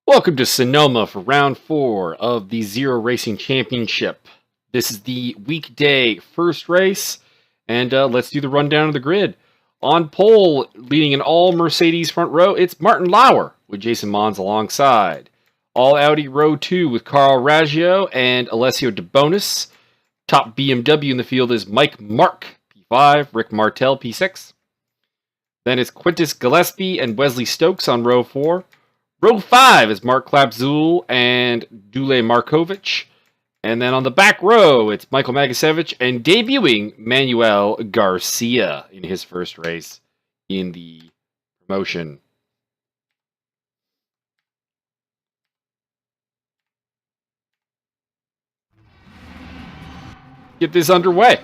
Welcome to Sonoma for round 4 of the Zero Racing Championship. This is the weekday first race, and let's do the rundown of the grid. On pole, leading an all Mercedes front row, it's Martin Lauer with Jason Mons alongside. All Audi row 2 with Carl Raggio and Alessio DeBonis. Top BMW in the field is Mike Mark, P5, Rick Martel, P6. Then it's Quintus Gillespie and Wesley Stokes on row 4. Row 5 is Mark Klapzul and Dule Markovic. And then on the back row, it's Michael Magasevich and debuting Manuel Garcia in his first race in the promotion. Get this underway.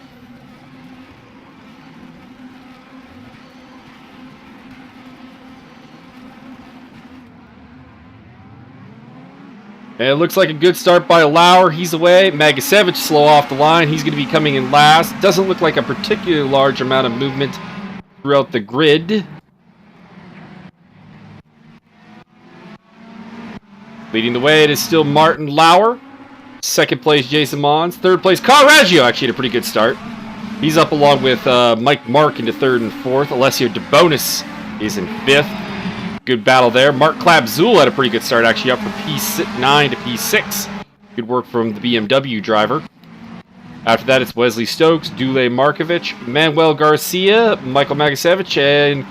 And it looks like a good start by Lauer. He's away. Magasevich slow off the line. He's going to be coming in last. Doesn't look like a particularly large amount of movement throughout the grid. Leading the way, it is still Martin Lauer. Second place, Jason Mons. Third place, Carl Raggio actually had a pretty good start. He's up along with Mike Mark into third and fourth. Alessio DeBonis is in fifth. Good battle there. Mark Klapzul had a pretty good start, actually up from P9 to P6. Good work from the BMW driver. After that, it's Wesley Stokes, Dule Markovic, Manuel Garcia, Michael Magasevich, and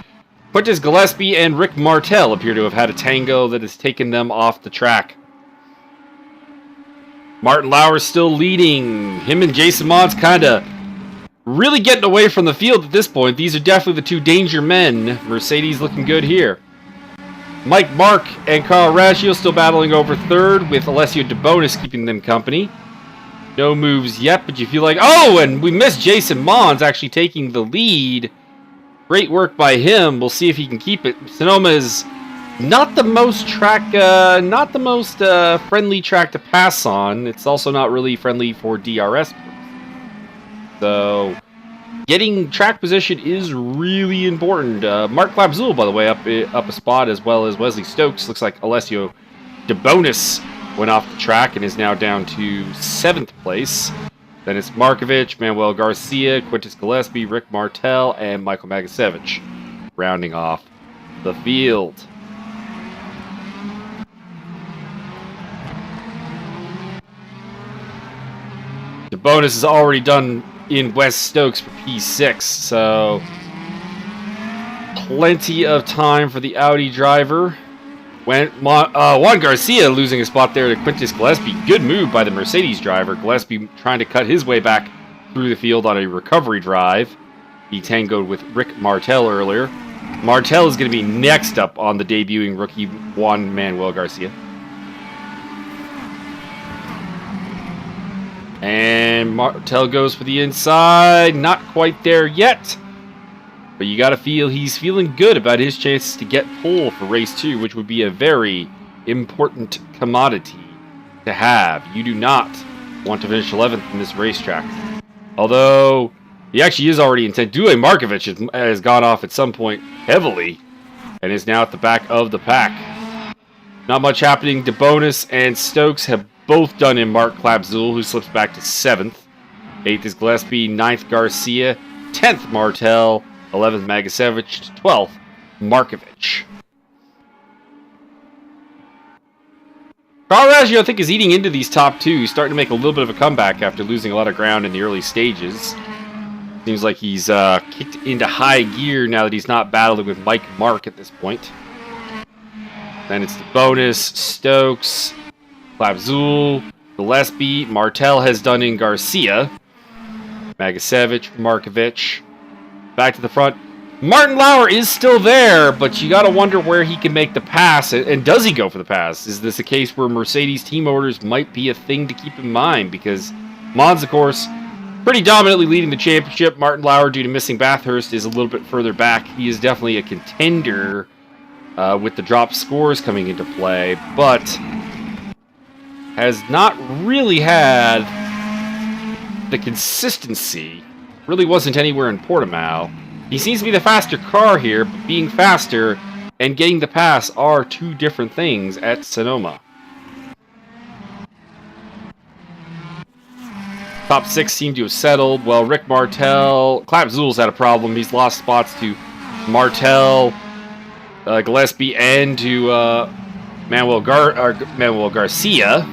Quintus Gillespie and Rick Martel appear to have had a tango that has taken them off the track. Martin Lauer still leading. Him and Jason Mons kind of really getting away from the field at this point. These are definitely the two danger men. Mercedes looking good here. Mike Mark and Carl Raggio still battling over third, with Alessio DeBonis keeping them company. No moves yet, but you feel like, oh, and we missed Jason Mons actually taking the lead. Great work by him. We'll see if he can keep it. Sonoma is not the most friendly track to pass on. It's also not really friendly for DRS. So getting track position is really important. Mark Klapzul, by the way, up a spot, as well as Wesley Stokes. Looks like Alessio DeBonis went off the track and is now down to 7th place. Then it's Markovic, Manuel Garcia, Quintus Gillespie, Rick Martel, and Michael Magasevich rounding off the field. DeBonis is already done in West Stokes for P6, so plenty of time for the Audi driver. Juan Garcia losing a spot there to Quintus Gillespie. Good move by the Mercedes driver. Gillespie trying to cut his way back through the field on a recovery drive. He tangoed with Rick Martel earlier. Martel is going to be next up on the debuting rookie Juan Manuel Garcia. And Martel goes for the inside. Not quite there yet. But you got to feel he's feeling good about his chances to get pole for race 2, which would be a very important commodity to have. You do not want to finish 11th in this racetrack. Although he actually is already intent. Dule Markovic has gone off at some point heavily and is now at the back of the pack. Not much happening. DeBonis and Stokes have both done in Mark Klapzul, who slips back to 7th. 8th is Gillespie, 9th Garcia, 10th Martel, 11th Magasevich, 12th Markovic. Carl Raggio, I think, is eating into these top two. He's starting to make a little bit of a comeback after losing a lot of ground in the early stages. Seems like he's kicked into high gear now that he's not battling with Mike Mark at this point. Then it's DeBonis, Stokes, Klapzul, Gillespie. Martel has done in Garcia. Magasevich, Markovic. Back to the front. Martin Lauer is still there, but you got to wonder where he can make the pass. And does he go for the pass? Is this a case where Mercedes team orders might be a thing to keep in mind? Because Mons, of course, pretty dominantly leading the championship. Martin Lauer, due to missing Bathurst, is a little bit further back. He is definitely a contender with the drop scores coming into play, but has not really had the consistency. Really wasn't anywhere in Portimao. He seems to be the faster car here, but being faster and getting the pass are two different things at Sonoma. Top 6 seem to have settled. Well, Rick Martel, Clap Zool's had a problem. He's lost spots to Martel, Gillespie, and to Manuel Garcia.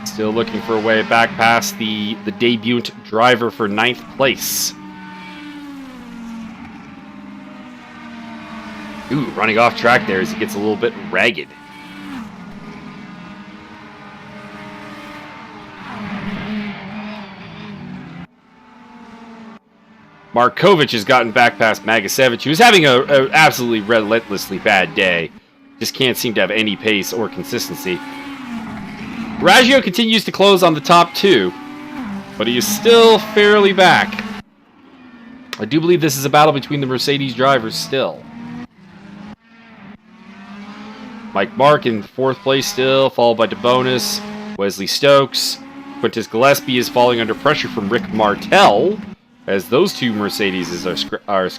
Still looking for a way back past the debutant driver for 9th place. Ooh, running off track there as he gets a little bit ragged. Markovic has gotten back past Magasevich, who was having an absolutely relentlessly bad day. Just can't seem to have any pace or consistency. Raggio continues to close on the top 2, but he is still fairly back. I do believe this is a battle between the Mercedes drivers still. Mike Mark in 4th place still, followed by DeBonis, Wesley Stokes. Quintus Gillespie is falling under pressure from Rick Martel, as those two Mercedes are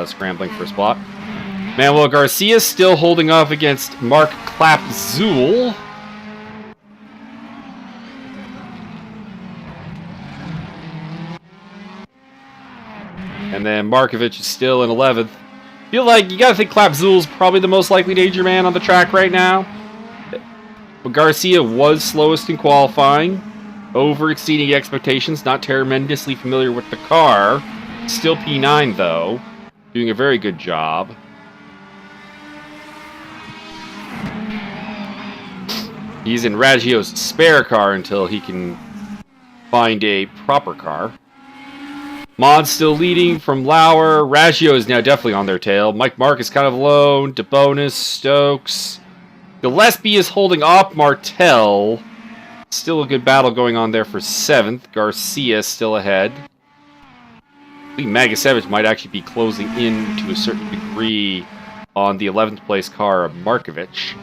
scrambling for a spot. Manuel Garcia still holding off against Mark Clapzool. And then Markovic is still in 11th. Feel like you gotta think Clapzool's probably the most likely danger man on the track right now. But Garcia was slowest in qualifying, over exceeding expectations, not tremendously familiar with the car. Still P9 though, doing a very good job. He's in Raggio's spare car until he can find a proper car. Mod's still leading from Lauer. Raggio is now definitely on their tail. Mike Mark is kind of alone. DeBonis, Stokes. Gillespie is holding off Martel. Still a good battle going on there for 7th. Garcia still ahead. I think Magasevich might actually be closing in to a certain degree on the 11th place car of Markovic.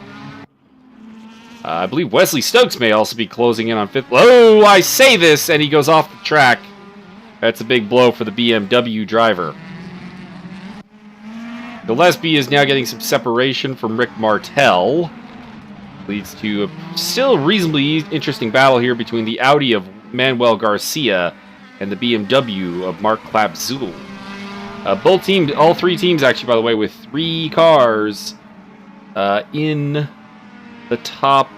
I believe Wesley Stokes may also be closing in on 5th. Oh, I say this, and he goes off the track. That's a big blow for the BMW driver. Gillespie is now getting some separation from Rick Martel. Leads to a still reasonably interesting battle here between the Audi of Manuel Garcia and the BMW of Mark Clapzool. Both teams, all 3 teams actually, by the way, with 3 cars in the top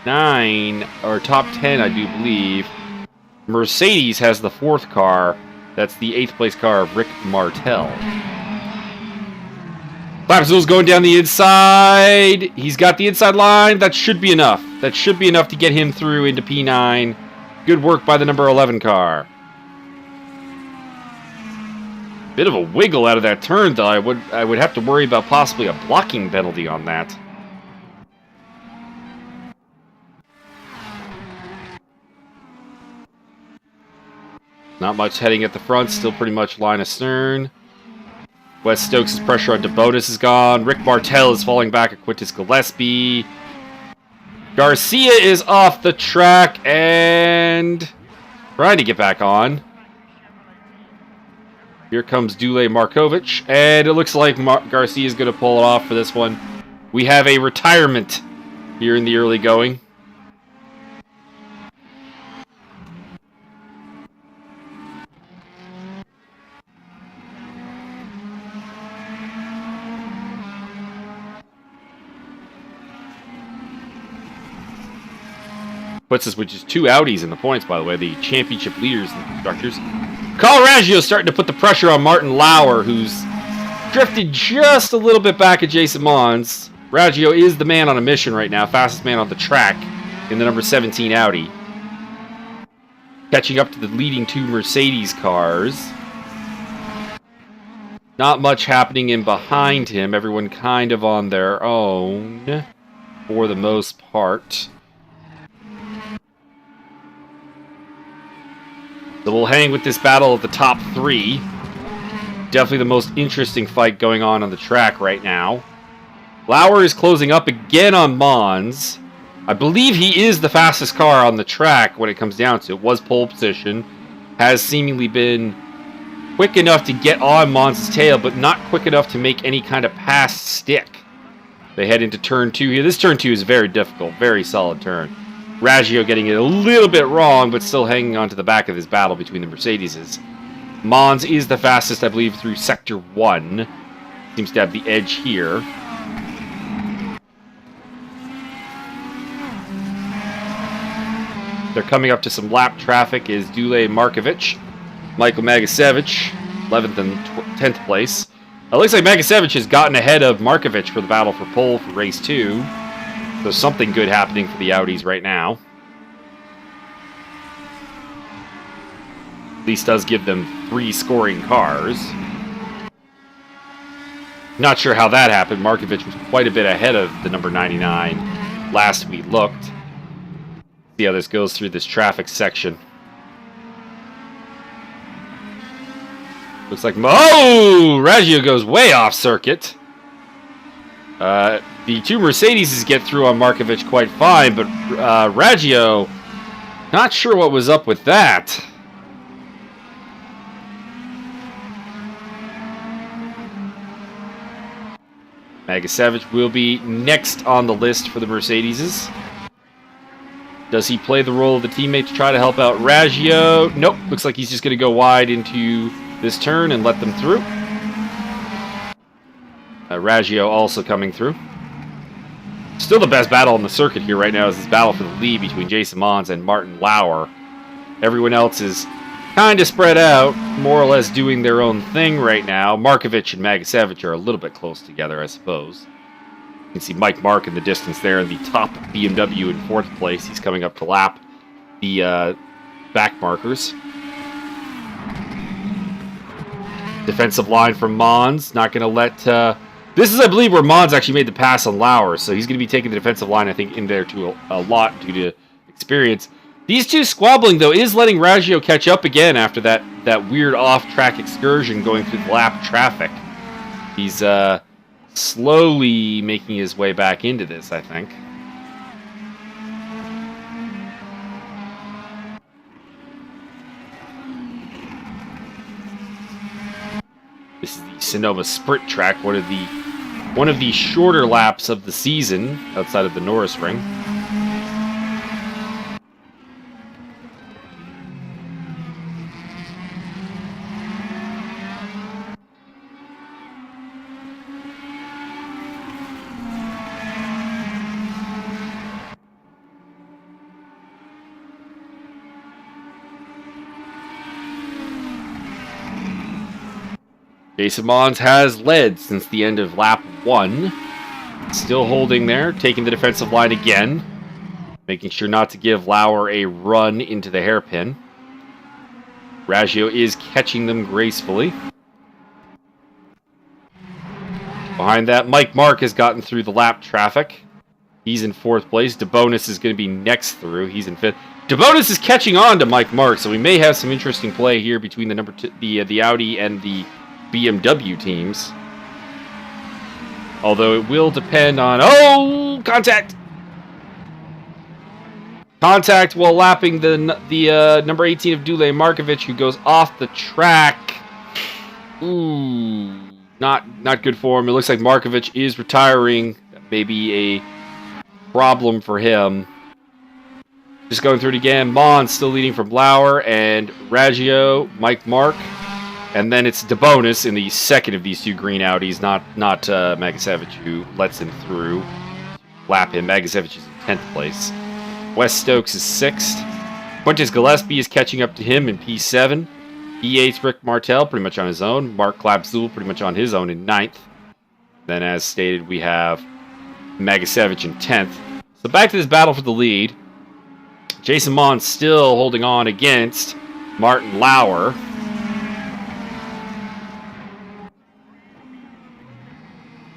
9, or top 10, I do believe. Mercedes has the 4th car. That's the 8th place car of Rick Martel. Clapzool's going down the inside. He's got the inside line. That should be enough. That should be enough to get him through into P9. Good work by the number 11 car. Bit of a wiggle out of that turn, though. I would have to worry about possibly a blocking penalty on that. Not much heading at the front, still pretty much line astern. Wes Stokes' pressure on DeBonis is gone. Rick Martel is falling back at Quintus Gillespie. Garcia is off the track and trying to get back on. Here comes Dule Markovic, and it looks like Garcia is going to pull it off for this one. We have a retirement here in the early going. Puts us with just 2 Audis in the points, by the way, the championship leaders and constructors. Carl Raggio starting to put the pressure on Martin Lauer, who's drifted just a little bit back at Jason Mons. Raggio is the man on a mission right now, fastest man on the track in the number 17 Audi. Catching up to the leading 2 Mercedes cars. Not much happening in behind him. Everyone kind of on their own for the most part. So we'll hang with this battle of the top 3. Definitely the most interesting fight going on the track right now. Lauer is closing up again on Mons. I believe he is the fastest car on the track when it comes down to it. Was pole position. Has seemingly been quick enough to get on Mons' tail, but not quick enough to make any kind of pass stick. They head into turn 2 here. This turn 2 is very difficult, very solid turn. Raggio getting it a little bit wrong, but still hanging on to the back of this battle between the Mercedeses. Mons is the fastest, I believe, through Sector 1. Seems to have the edge here. They're coming up to some lap traffic is Dule Markovic. Michael Magasevich, 11th and 10th place. It looks like Magasevich has gotten ahead of Markovic for the battle for pole for race 2. So something good happening for the Audis right now. At least does give them 3 scoring cars. Not sure how that happened. Markovic was quite a bit ahead of the number 99 last we looked. See how this goes through this traffic section. Looks like... Oh! Raggio goes way off circuit. The 2 Mercedes get through on Markovic quite fine, but Raggio, not sure what was up with that. Magasevich will be next on the list for the Mercedeses. Does he play the role of the teammate to try to help out Raggio? Nope. Looks like he's just going to go wide into this turn and let them through. Raggio also coming through. Still the best battle on the circuit here right now is this battle for the lead between Jason Mons and Martin Lauer. Everyone else is kind of spread out, more or less doing their own thing right now. Markovic and Magasevich are a little bit close together, I suppose. You can see Mike Mark in the distance there in the top BMW in 4th place. He's coming up to lap the back markers. Defensive line from Mons. Not going to let... this is, I believe, where Mons actually made the pass on Lauer. So he's going to be taking the defensive line, I think, in there to a lot due to experience. These 2 squabbling, though, is letting Raggio catch up again after that weird off-track excursion going through the lap traffic. He's slowly making his way back into this, I think. This is the Sonoma Sprint track, one of the shorter laps of the season outside of the Norris Ring. Jason Mons has led since the end of lap 1. Still holding there, taking the defensive line again. Making sure not to give Lauer a run into the hairpin. Raggio is catching them gracefully. Behind that, Mike Mark has gotten through the lap traffic. He's in 4th place. DeBonis is going to be next through. He's in 5th. DeBonis is catching on to Mike Mark, so we may have some interesting play here between the Audi and the BMW teams. Although it will depend on... Oh! Contact! Contact while lapping the number 18 of Dule Markovic, who goes off the track. Ooh. Not good for him. It looks like Markovic is retiring. That may be a problem for him. Just going through it again. Mons still leading from Lauer and Raggio, Mike Mark. And then it's DeBonis in the second of these 2 green Audis, not Magasevich, who lets him through. Lap him. Magasevich is in 10th place. Wes Stokes is 6th. Fuentes Gillespie is catching up to him in P7. P8's Rick Martel, pretty much on his own. Mark Klapzul, pretty much on his own in 9th. Then, as stated, we have Magasevich in 10th. So back to this battle for the lead. Jason Mons still holding on against Martin Lauer.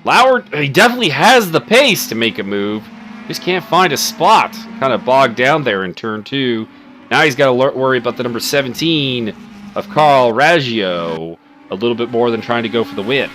Lauer, he definitely has the pace to make a move. Just can't find a spot. Kind of bogged down there in turn 2. Now he's got to worry about the number 17 of Carl Raggio a little bit more than trying to go for the win.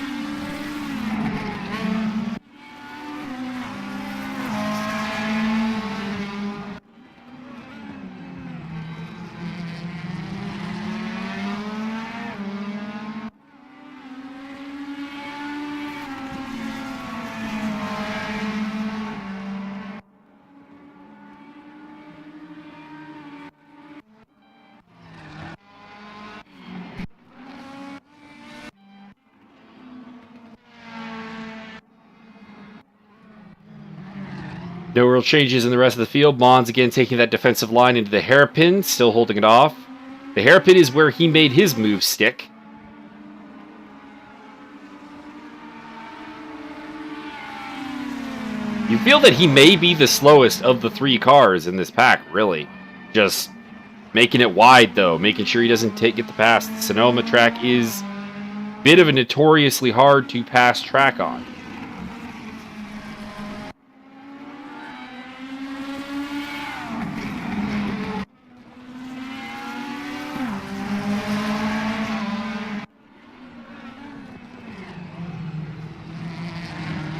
No real changes in the rest of the field. Mons again taking that defensive line into the hairpin, still holding it off. The hairpin is where he made his move stick. You feel that he may be the slowest of the 3 cars in this pack, really. Just making it wide, though, making sure he doesn't get the pass. The Sonoma track is a bit of a notoriously hard to pass track on.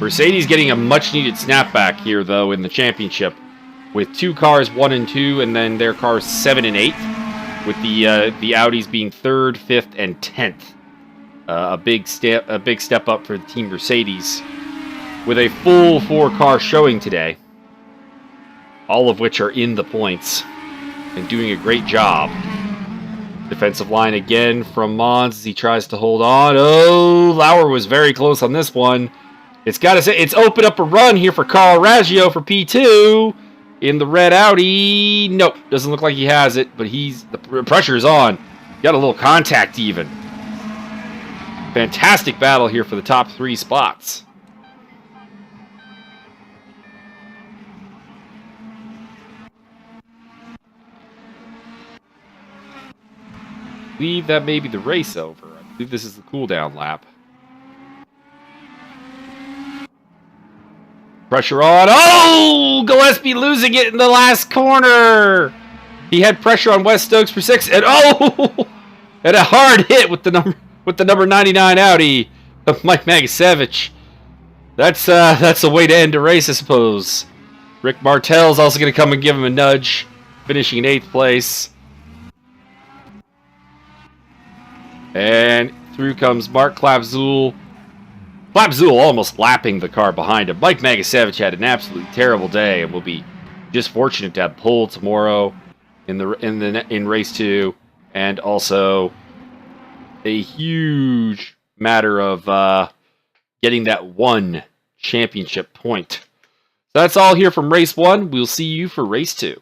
Mercedes getting a much-needed snapback here, though, in the championship, with 2 cars 1 and 2, and then their cars 7 and 8, with the Audis being 3rd, 5th, and 10th. A big step up for Team Mercedes, with a full 4-car showing today, all of which are in the points and doing a great job. Defensive line again from Mons as he tries to hold on. Oh, Lauer was very close on this one. It's got to say, it's opened up a run here for Carl Raggio for P2 in the red Audi. Nope, doesn't look like he has it, but the pressure is on. Got a little contact even. Fantastic battle here for the top 3 spots. I believe that may be the race over. I believe this is the cooldown lap. Pressure on. Oh! Gillespie losing it in the last corner. He had pressure on Wes Stokes for 6, and oh! And a hard hit with the number 99 Audi of Mike Magasevich. That's a way to end a race, I suppose. Rick Martell's also going to come and give him a nudge, finishing in 8th place. And through comes Mark Klapzul. Klapzul almost lapping the car behind him. Mike Magasevich had an absolutely terrible day and will be just fortunate to have pole tomorrow in race 2, and also a huge matter of getting that 1 championship point. So that's all here from race 1. We'll see you for race 2.